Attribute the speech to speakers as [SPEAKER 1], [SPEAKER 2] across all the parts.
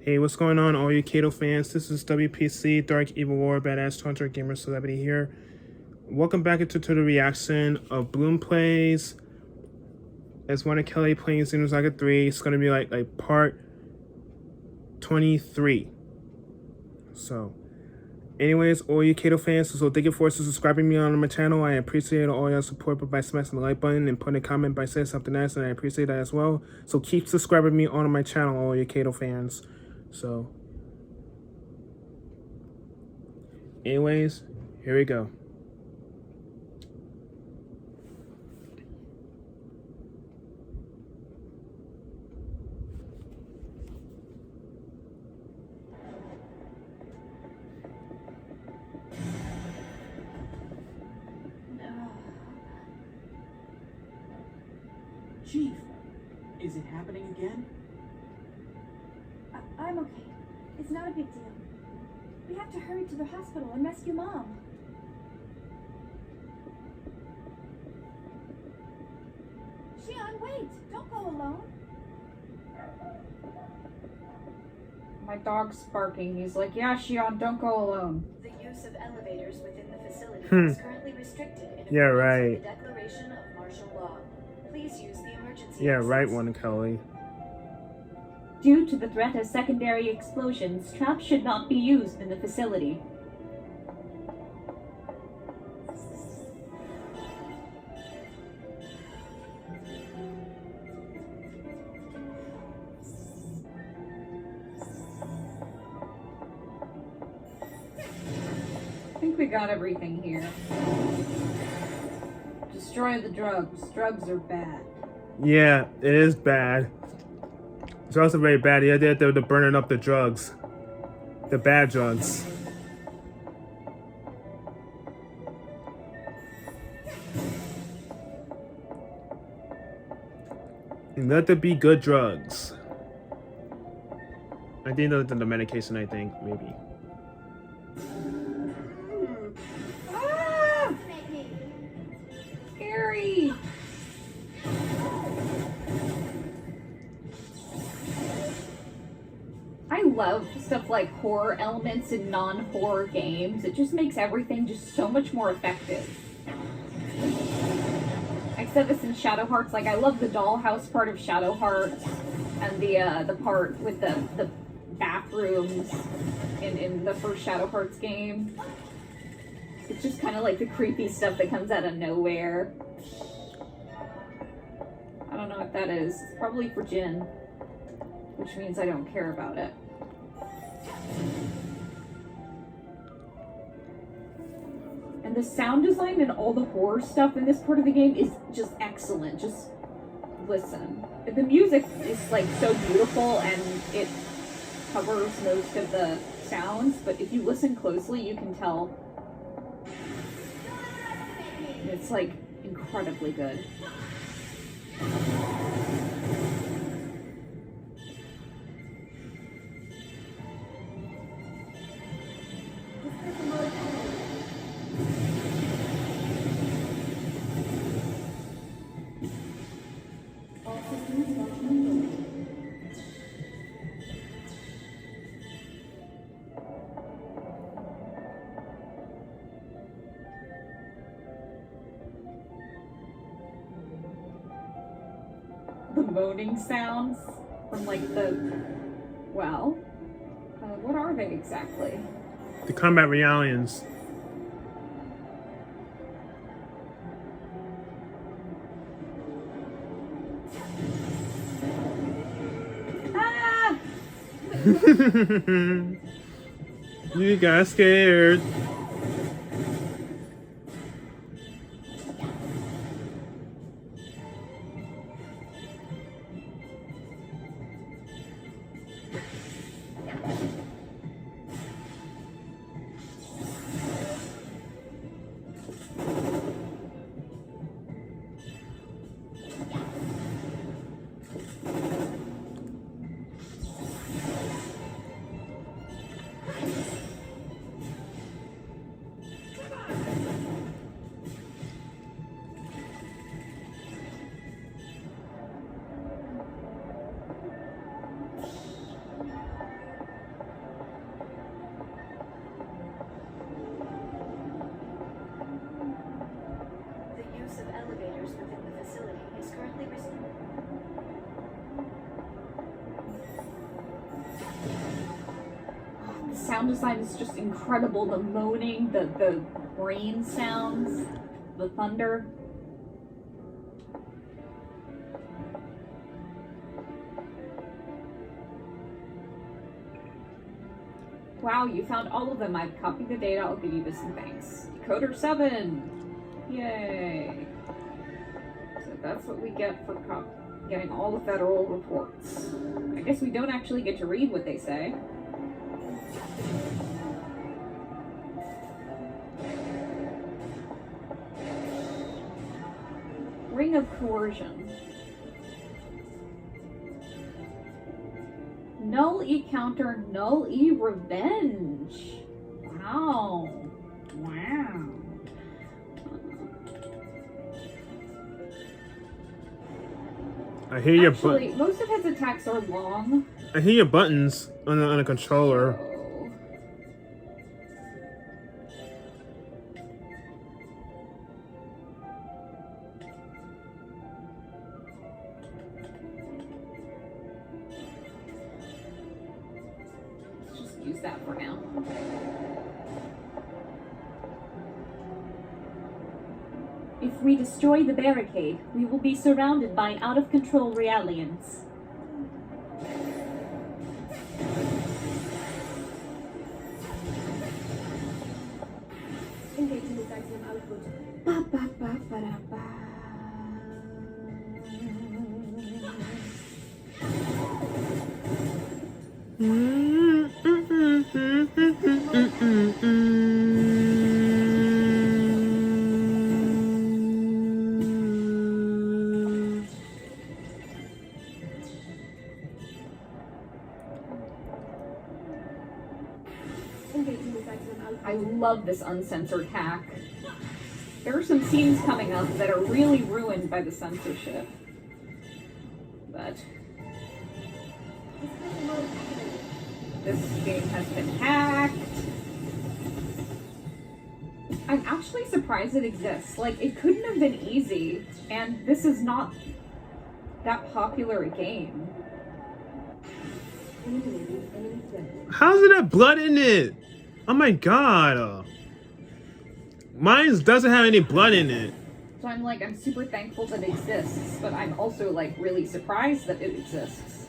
[SPEAKER 1] Hey, what's going on, all you Kato fans? This is W.P.C, Dark Evil War, Badass Taunter Gamer Celebrity here. Welcome back into the reaction of Bloom Plays as Wanda Kelly playing Xenosaga 3. It's gonna be like part 23. So, anyways, all you Kato fans, so thank you for subscribing me on my channel. I appreciate all your support by smashing the like button and putting a comment by saying something nice, and I appreciate that as well. So keep subscribing me on my channel, all you Kato fans. So, anyways, here we go.
[SPEAKER 2] Chief, is it happening again?
[SPEAKER 3] I'm okay. It's not a big deal. We have to hurry to the hospital and rescue Mom. Xion, wait! Don't go alone.
[SPEAKER 4] My dog's barking. He's like, yeah, Xion, don't go alone.
[SPEAKER 5] The use of elevators within the facility is currently restricted in
[SPEAKER 1] Yeah,
[SPEAKER 5] accordance
[SPEAKER 1] right.
[SPEAKER 5] with the declaration of martial law. Please use the emergency
[SPEAKER 1] Yeah,
[SPEAKER 5] exits.
[SPEAKER 1] right, Wanda Kelly.
[SPEAKER 6] Due to the threat of secondary explosions, traps should not be used in the facility.
[SPEAKER 4] I think we got everything here. Destroy the drugs. Drugs are bad.
[SPEAKER 1] Yeah, it is bad. It's also very bad. The idea that they're burning up the drugs. The bad drugs. And let there be good drugs. I think those are the medication, I think, maybe.
[SPEAKER 4] Ah! Scary!
[SPEAKER 6] I love stuff like horror elements in non-horror games. It just makes everything just so much more effective. I said this in Shadow Hearts, like I love the dollhouse part of Shadow Hearts and the part with the bathrooms in the first Shadow Hearts game. It's just kind of like the creepy stuff that comes out of nowhere. I don't know what that is. It's probably for Jin, which means I don't care about it. And the sound design and all the horror stuff in this part of the game is just excellent. Just listen. The music is like so beautiful and it covers most of the sounds, but if you listen closely, you can tell it's like incredibly good. The moaning sounds from like well, what are they exactly?
[SPEAKER 1] The combat realians.
[SPEAKER 6] Ah!
[SPEAKER 1] You got scared.
[SPEAKER 6] sound design is just incredible. The moaning, the rain sounds, the thunder. Wow, you found all of them. I've copied the data. I'll give you this in thanks. Decoder 7! Yay! So that's what we get for getting all the federal reports. I guess we don't actually get to read what they say. Ring of coercion. Null E counter, null E revenge. Wow. Wow.
[SPEAKER 1] I hear your
[SPEAKER 6] Actually, most of his attacks are long.
[SPEAKER 1] I hear your buttons on a controller.
[SPEAKER 6] So... let's just use that for now.
[SPEAKER 3] If we destroy the barricade, we will be surrounded by out-of-control Realians. Engaging the maximum output. Ba, ba, ba, ba, da, ba.
[SPEAKER 6] I love this uncensored hack. There are some scenes coming up that are really ruined by the censorship. But this game has been hacked. I'm actually surprised it exists. Like, it couldn't have been easy, and this is not that popular a game.
[SPEAKER 1] How's there blood in it? Oh my god. Mine doesn't have any blood in it.
[SPEAKER 6] So I'm super thankful that it exists, but I'm also like really surprised that it exists.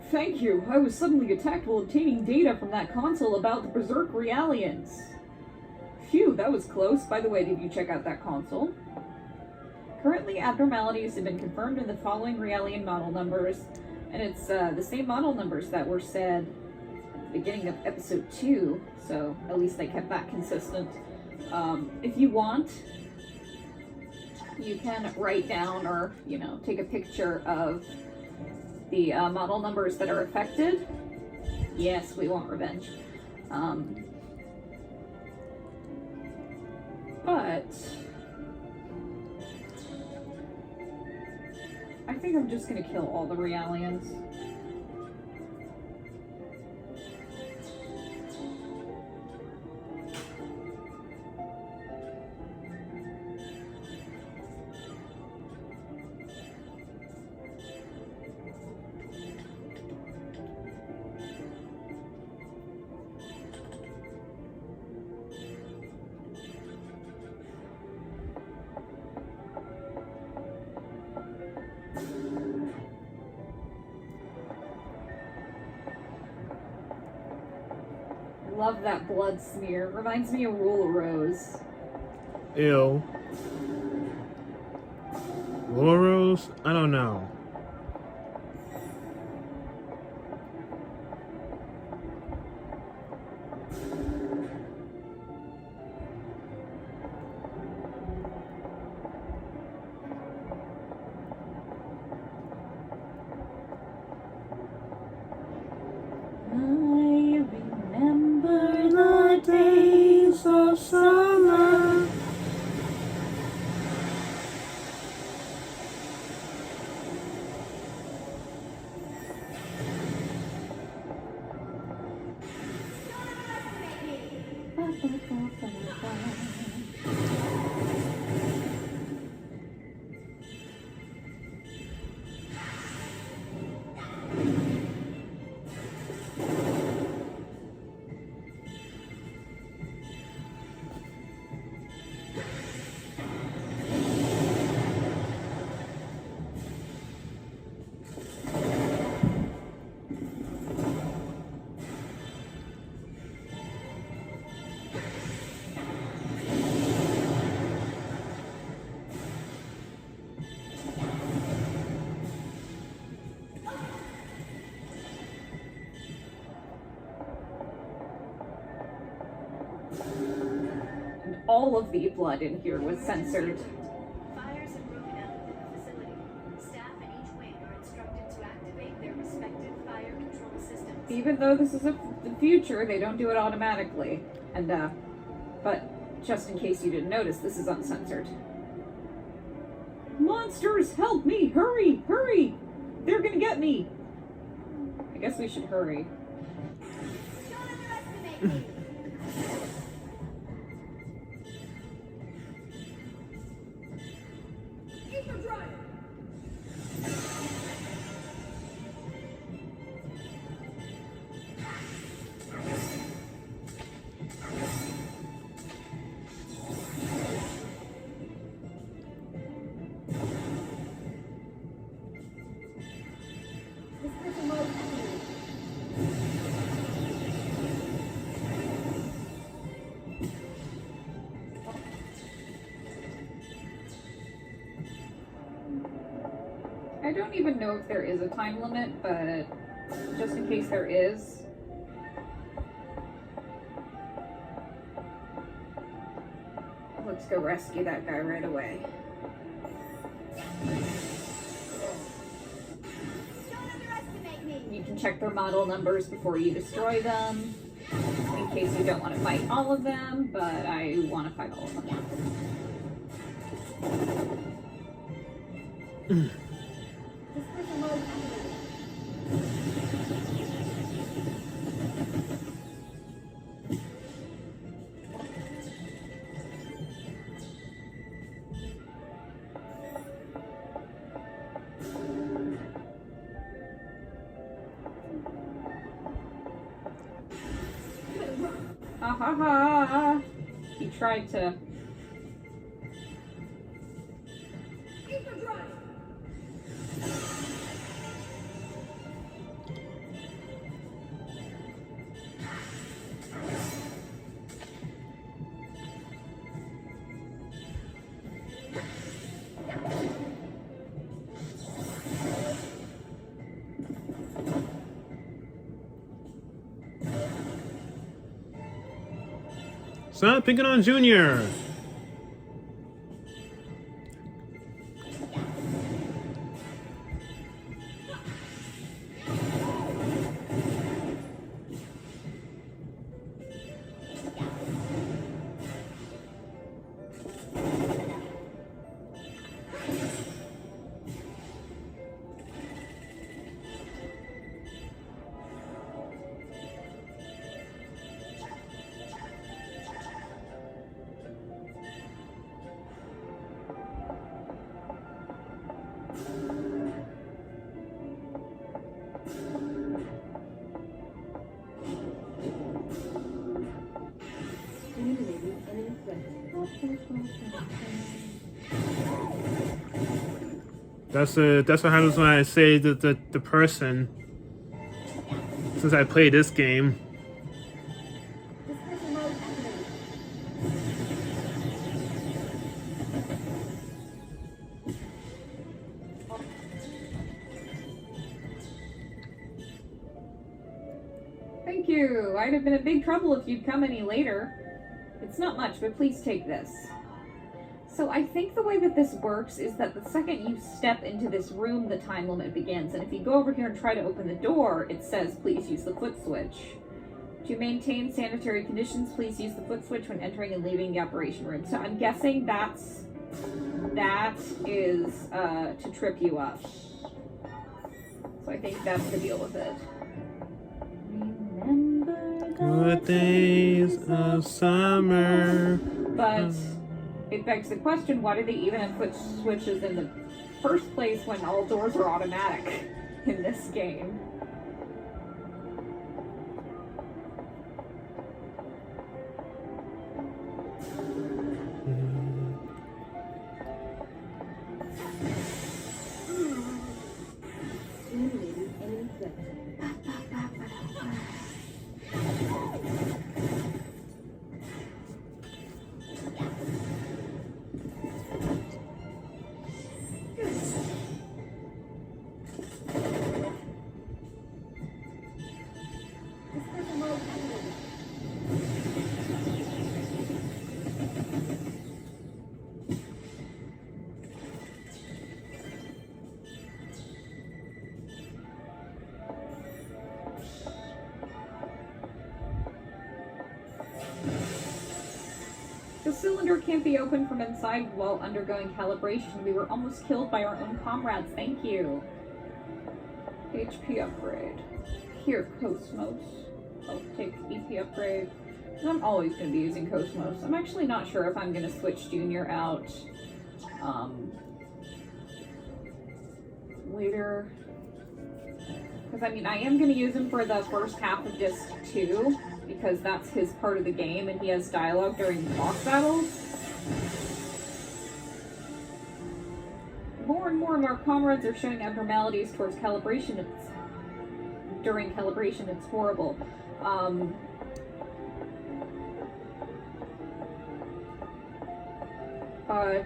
[SPEAKER 6] Thank you. I was suddenly attacked while obtaining data from that console about the Berserk Realians. Phew, that was close. By the way, did you check out that console? Currently, abnormalities have been confirmed in the following Realian model numbers, and it's the same model numbers that were said at the beginning of episode 2, so at least they kept that consistent. If you want, you can write down or, you know, take a picture of the model numbers that are affected. Yes, we want revenge. But I think I'm just gonna kill all the Realians. Love that blood smear. Reminds me of Rule of Rose.
[SPEAKER 1] Ew. Laurels? I don't know.
[SPEAKER 3] I remember the days of summer.
[SPEAKER 6] All of the blood in here was censored.
[SPEAKER 5] Fires have broken out within the facility. Staff in each wing are instructed to activate their respective fire control systems.
[SPEAKER 6] Even though this is the future, they don't do it automatically. And, but just in case you didn't notice, this is uncensored. Monsters, help me! Hurry! Hurry! They're gonna get me! I guess we should hurry.
[SPEAKER 5] Don't underestimate me!
[SPEAKER 6] I don't even know if there is a time limit, but just in case there is. Let's go rescue that guy right away.
[SPEAKER 5] Don't underestimate me!
[SPEAKER 6] You can check their model numbers before you destroy them, in case you don't want to fight all of them, but I want to fight all of them. Ha ha ha! He tried to.
[SPEAKER 1] Stop picking on Junior. That's what happens when I say that the person. Since I played this game.
[SPEAKER 6] Thank you. I'd have been in big trouble if you'd come any later. It's not much, but please take this. So I think the way that this works is that the second you step into this room, the time limit begins. And if you go over here and try to open the door, it says, please use the foot switch. To maintain sanitary conditions, please use the foot switch when entering and leaving the operation room. So I'm guessing that is to trip you up. So I think that's the deal with it. Remember
[SPEAKER 1] Good days of summer.
[SPEAKER 6] But it begs the question, why do they even have foot switches in the first place when all doors are automatic in this game? The cylinder can't be opened from inside while undergoing calibration. We were almost killed by our own comrades. Thank you. HP upgrade. Here, Cosmos. I'll take EP upgrade. I'm always going to be using Cosmos. I'm actually not sure if I'm going to switch Junior out later. Because, I mean, I am going to use him for the first half of Disc 2, because that's his part of the game, and he has dialogue during boss battles. More and more of our comrades are showing abnormalities towards calibration. During calibration, it's horrible. But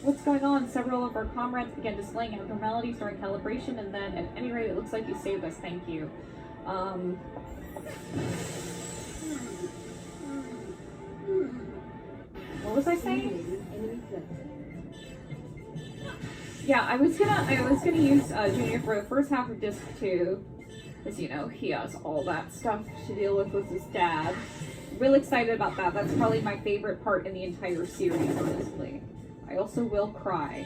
[SPEAKER 6] what's going on? Several of our comrades began displaying abnormalities during calibration, and then, at any rate, it looks like you saved us. Thank you. What was I saying? Yeah, I was gonna use Junior for the first half of Disc 2, because, you know, he has all that stuff to deal with his dad. Really excited about that. That's probably my favorite part in the entire series, honestly. I also will cry.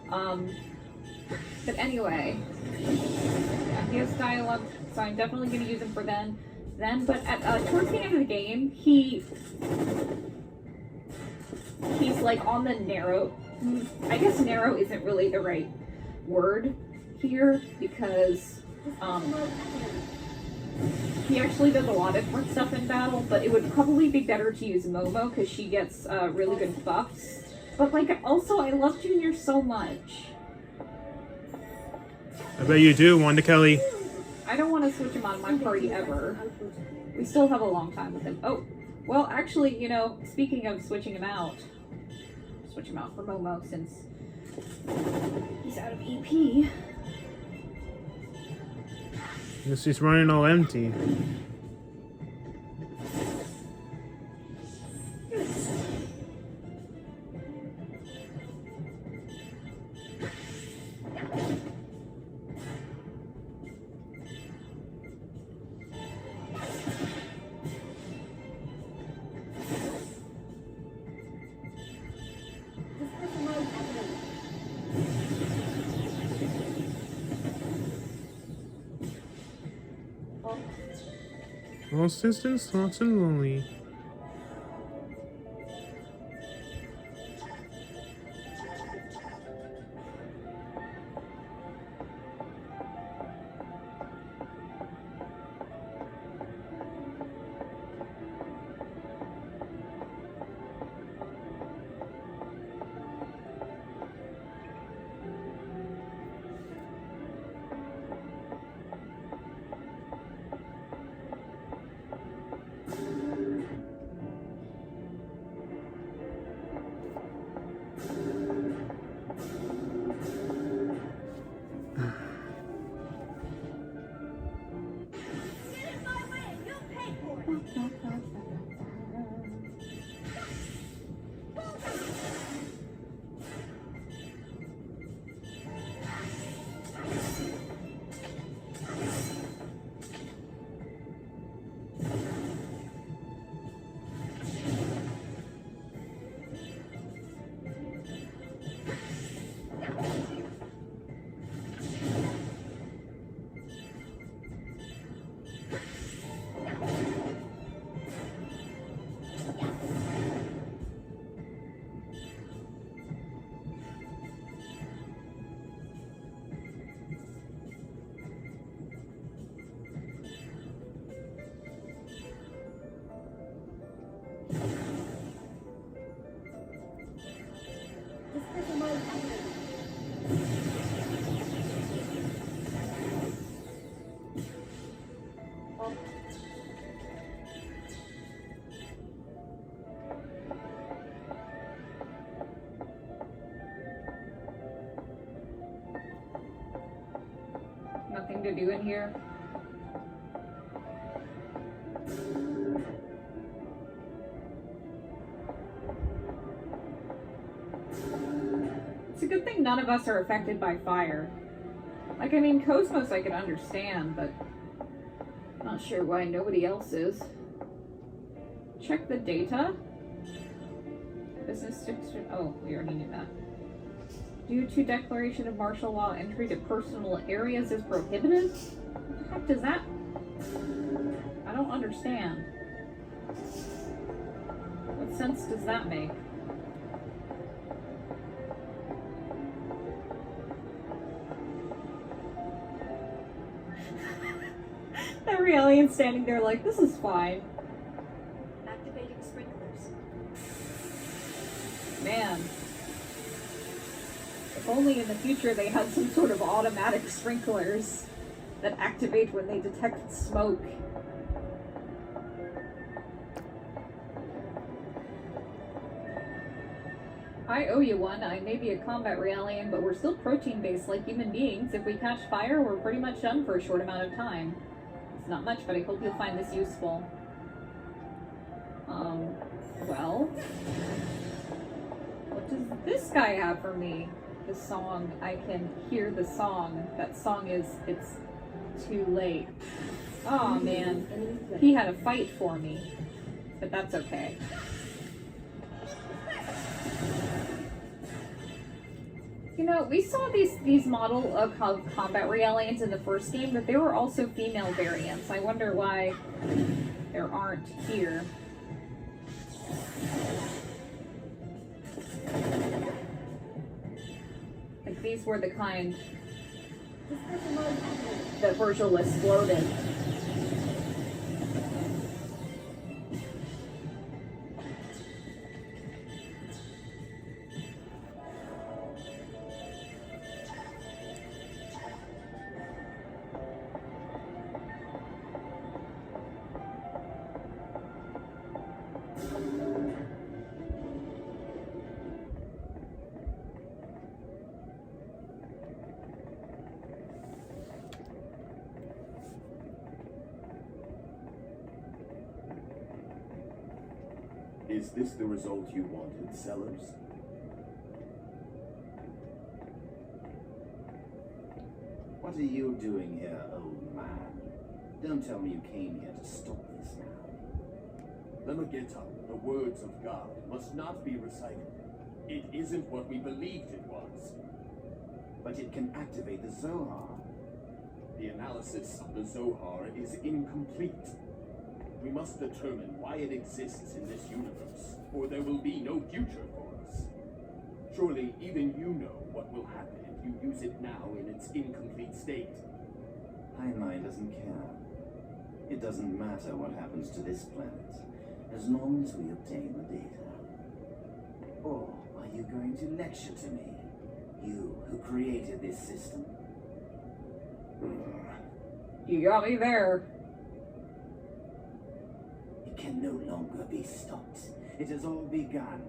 [SPEAKER 6] But anyway, yeah, he has dialogue, so I'm definitely going to use him for then. But at towards the end of the game, he's like on the narrow. I guess narrow isn't really the right word here, because he actually does a lot of different stuff in battle, but it would probably be better to use Momo because she gets really good buffs. But, like, also, I love Junior so much.
[SPEAKER 1] I bet you do, Wanda Kelly.
[SPEAKER 6] I don't want to switch him out of my party ever. We still have a long time with him. Oh, well, actually, you know, speaking of switching him out, switch him out for Momo since he's out of EP.
[SPEAKER 1] She's running all empty. Lost distance, thoughts and lonely.
[SPEAKER 5] Get in my way and you'll pay for it.
[SPEAKER 6] Nothing to do in here. It's a good thing none of us are affected by fire. Like, I mean, Cosmos I could understand, but not sure why nobody else is. Check the data. Business district. Oh, we already knew that. Due to declaration of martial law, entry to personal areas is prohibited? What the heck does that? I don't understand. What sense does that make? Every alien standing there like, this is fine.
[SPEAKER 5] Activating sprinklers.
[SPEAKER 6] Man. If only in the future they had some sort of automatic sprinklers that activate when they detect smoke. I owe you one. I may be a combat alien, but we're still protein-based like human beings. If we catch fire, we're pretty much done for a short amount of time. It's not much, but I hope you'll find this useful. Well... What does this guy have for me? The song. I can hear the song. That song is, it's too late. Oh man. He had a fight for me. But that's okay. You know, we saw these model of combat aliens in the first game, but there were also female variants. I wonder why there aren't here. Like, these were the kind that Virgil exploded.
[SPEAKER 7] Is this the result you wanted, Sellers? What are you doing here, old man? Don't tell me you came here to stop this now.
[SPEAKER 8] Lemagita, the words of God must not be recited. It isn't what we believed it was.
[SPEAKER 7] But it can activate the Zohar.
[SPEAKER 8] The analysis of the Zohar is incomplete. We must determine why it exists in this universe, or there will be no future for us. Surely even you know what will happen if you use it now in its incomplete state.
[SPEAKER 7] High doesn't care. It doesn't matter what happens to this planet, as long as we obtain the data. Or are you going to lecture to me? You who created this system?
[SPEAKER 6] You got me there.
[SPEAKER 7] It can no longer be stopped. It has all begun.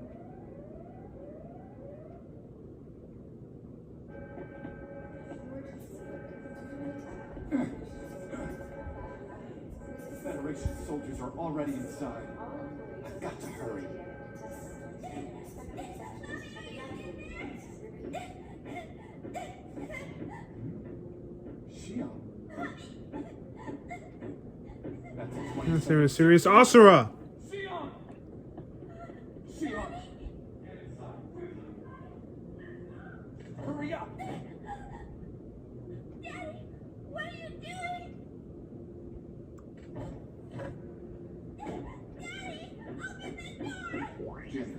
[SPEAKER 8] Federation soldiers are already inside. I've got to hurry. Shion. That's a
[SPEAKER 1] Yes, there is serious Asura.
[SPEAKER 8] Shion! Shion! Hurry up!
[SPEAKER 5] Daddy, what are you doing? Daddy, open the door!
[SPEAKER 8] Jin.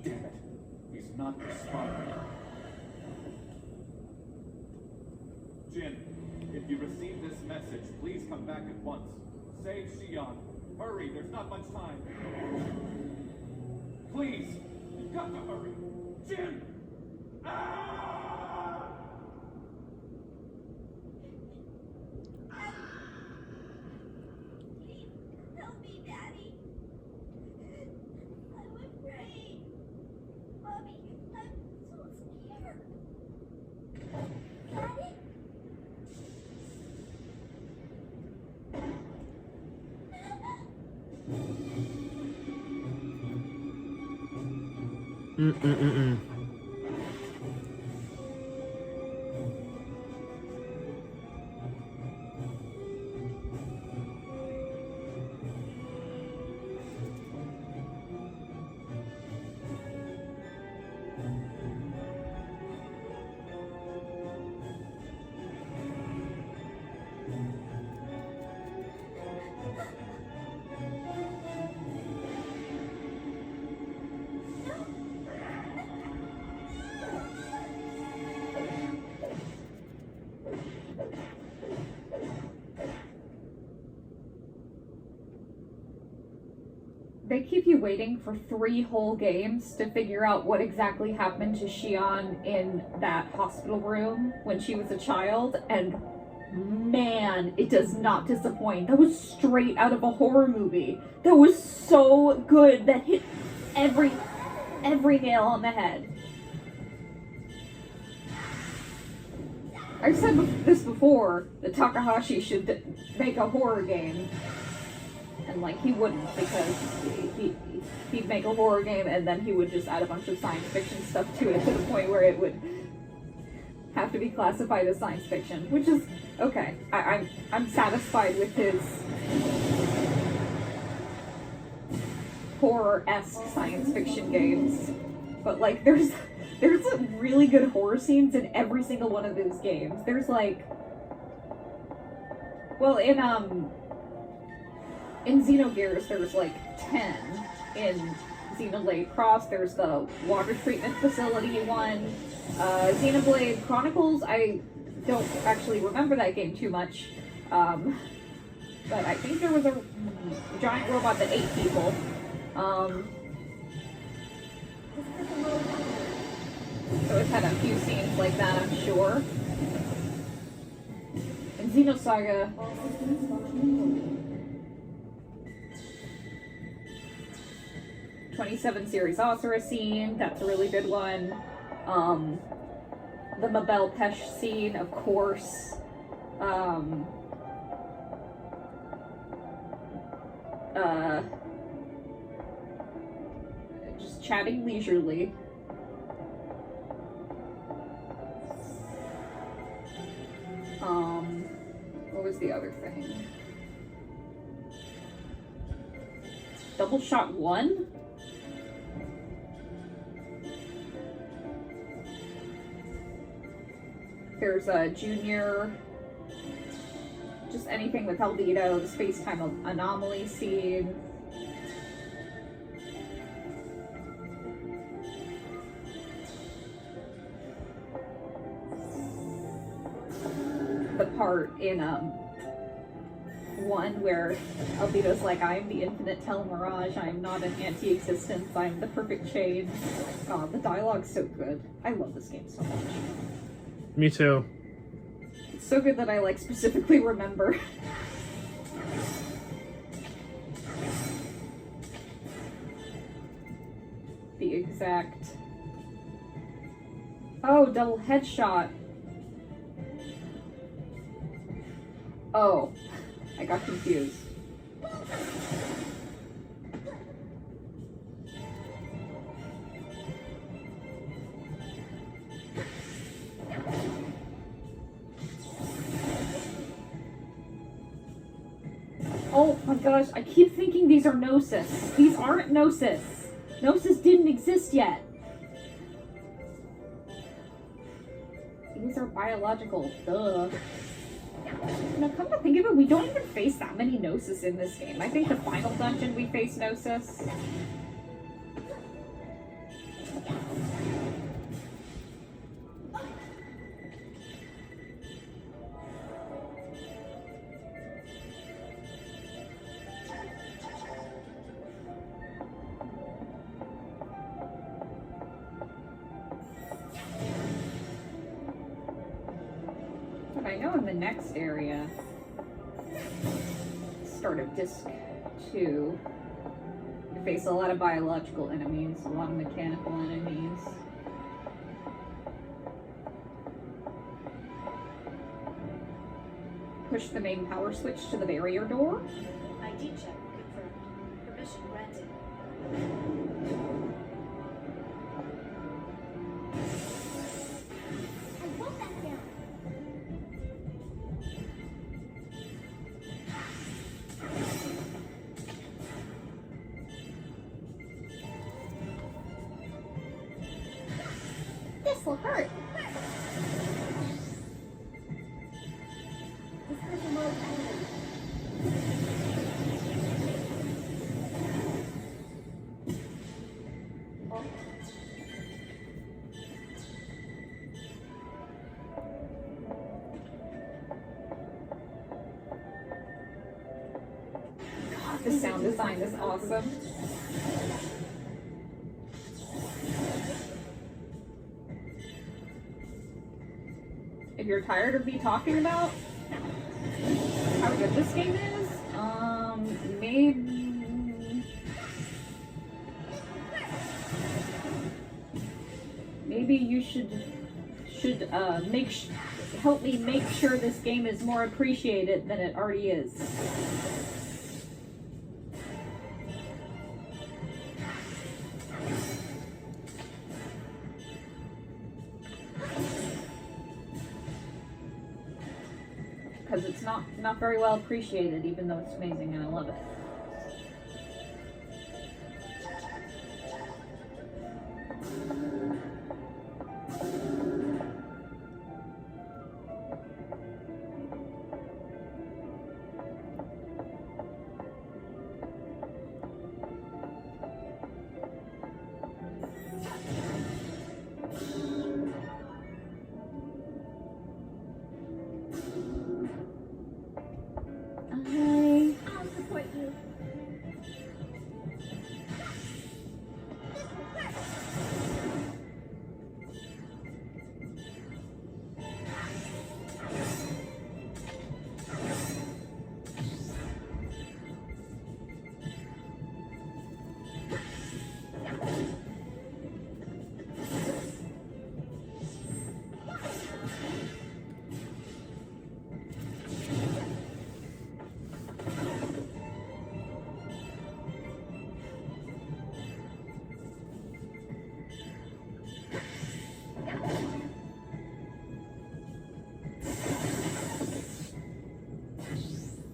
[SPEAKER 8] Damn it. He's not responding. Jin, if you receive this message, please come back at once. Save Shion. Hurry, there's not much time. Please, you've got to hurry. Jin! Ah!
[SPEAKER 5] Please, help me, Daddy. I'm afraid. Mommy, I'm so scared. Daddy?
[SPEAKER 6] They keep you waiting for 3 whole games to figure out what exactly happened to Shion in that hospital room when she was a child, and man, it does not disappoint. That was straight out of a horror movie. That was so good. That hit every nail on the head. I've said this before, that Takahashi should make a horror game. And like, he wouldn't, because he'd make a horror game and then he would just add a bunch of science fiction stuff to it to the point where it would have to be classified as science fiction, which is okay. I'm satisfied with his horror-esque science fiction games, but like, there's really good horror scenes in every single one of those games. There's like, well, in Xenogears, there's like 10. In Xenoblade Cross, there's the water treatment facility one. Xenoblade Chronicles, I don't actually remember that game too much. But I think there was a giant robot that ate people. So it's had a few scenes like that, I'm sure. In Xenosaga, 27 series Asura scene, that's a really good one. The Mabel Pesh scene, of course. Just chatting leisurely. What was the other thing? Double Shot 1? There's a Junior Just anything with Albedo, the space-time anomaly scene. The part in, one where Albedo's like, I am the infinite telemirage, I am not an anti-existence, I am the perfect change. God, the dialogue's so good. I love this game so much.
[SPEAKER 1] Me too.
[SPEAKER 6] It's so good that I, like, specifically remember. The exact... Oh, double headshot. Oh, I got confused. Oh my gosh, I keep thinking these are Gnosis. These aren't Gnosis. Gnosis didn't exist yet. These are biological. Duh. Now, come to think of it, we don't even face that many Gnosis in this game. I think the final dungeon we face Gnosis. But I know in the next area, start of disc 2, you face a lot of biological enemies, a lot of mechanical enemies. Push the main power switch to the barrier door.
[SPEAKER 5] ID check confirmed. Permission granted. I want that down. This will hurt. This hurts a lot.
[SPEAKER 6] God, the sound design is awesome. If you're tired of me talking about how good this game is, maybe you should help me make sure this game is more appreciated than it already is. Because it's not very well appreciated, even though it's amazing and I love it.
[SPEAKER 5] I'll support you.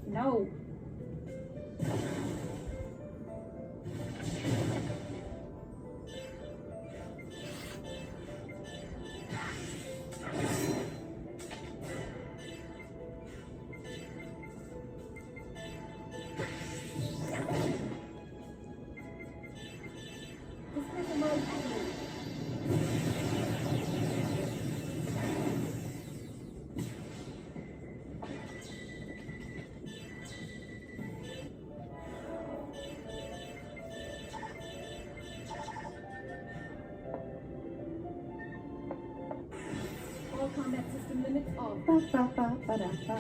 [SPEAKER 6] No. Ba-ba-ba-ba-da-ba.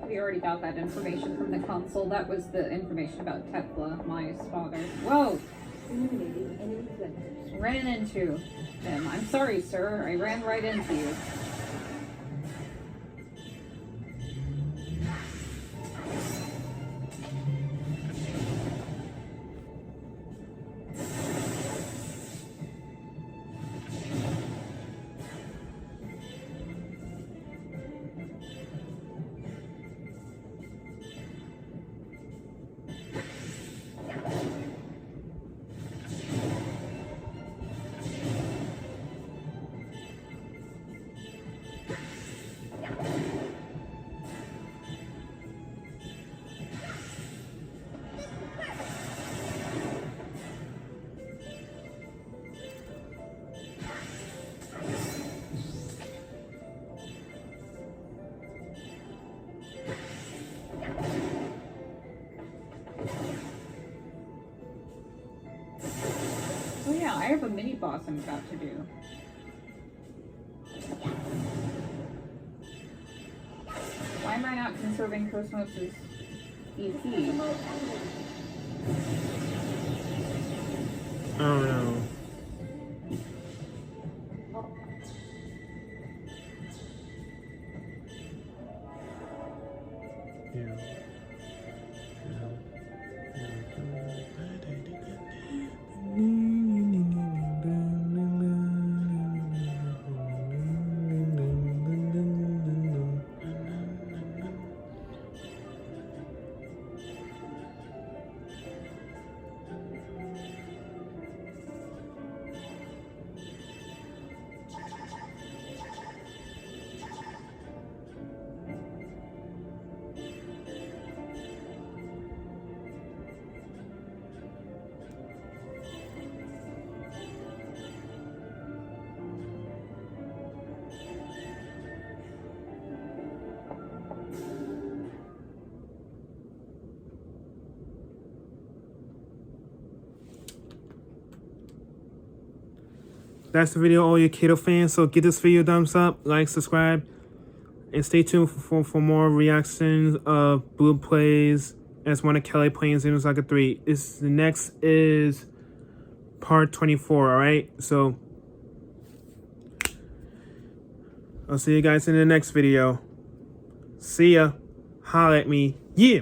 [SPEAKER 6] We already got that information from the console. That was the information about Tekla, Maya's father. Whoa! Just ran into him. I'm sorry, sir. I ran right into you. Oh yeah, I have a mini boss I'm about to do. Why am I not conserving Cosmos' EP?
[SPEAKER 1] Oh no. That's the video, all you Kato fans. So give this video a thumbs up, like, subscribe, and stay tuned for more reactions of Blue Plays as Wanda Kelly playing Xenosaga 3. The next is part 24, alright? So I'll see you guys in the next video. See ya. Holla at me. Yeah.